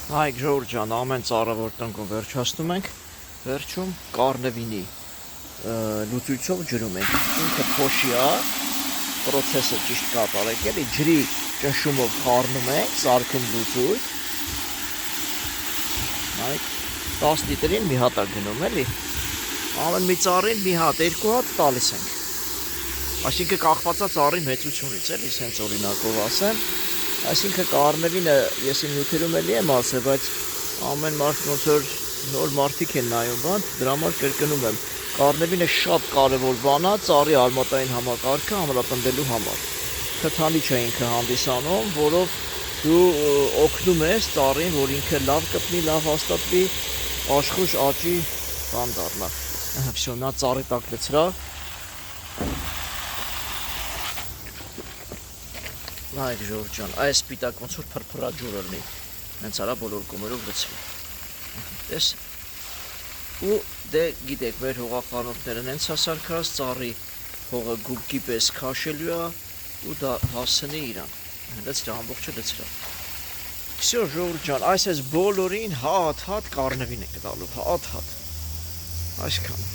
Հայք Ժորժ ջան, ամեն ծառավոր տնկում վերջացնում ենք, վերջում կարնևինի լուծույթով ջրում ենք, ինքը փոշի է, պրոցեսը ճիշտ կատարեք էլի, ջրի ճնշումով խառնում ենք, սարքում լուծույթ, հայք 10 լիտրին մի հատ է գնում էլի, ամեն մի ծառին մի հատ, 2 հատ տալիս ենք, այսինքն կախվածա ծառի մեծությունից էլի, սենց օրինակով ասեմ, այսինքն կարնևինը ես իմ նյութերում էլի եմ ասել, բայց ամեն մարդ ոնց որ նոր մարդիկ են նայում բան, դրա համար կրկնում եմ, կարնևինը շատ կարևոր բան է ծառի արմատային համակարգը ամրապնդելու համար։ Թթանիչ է ինքը հանդիսանում, որով դու օգնում ես ծառին, որ ինքը լավ կպնի, լավ հաստատվի, աշխույժ աճի բան դառնա։ Всё, նա ծառի տակ լցրա։ Հայք Ժորժ ջան, այս սպիտակ ոնց որ փրփրա ջուրը լինի, հենց արա բոլոր կողմերով լցվի։ Տես։ Ու դե գիտեք, մեր հողախառնուրդները հենց հասարքած ծառի հողը գուբկի պես քաշելու է ու դա հասցնի իրան։ Լցրա ամբողջը լցրա։ Всё Ժորժ ջան, այս բոլորին հատ կարնևին է տալու, հատ։ Այսքան։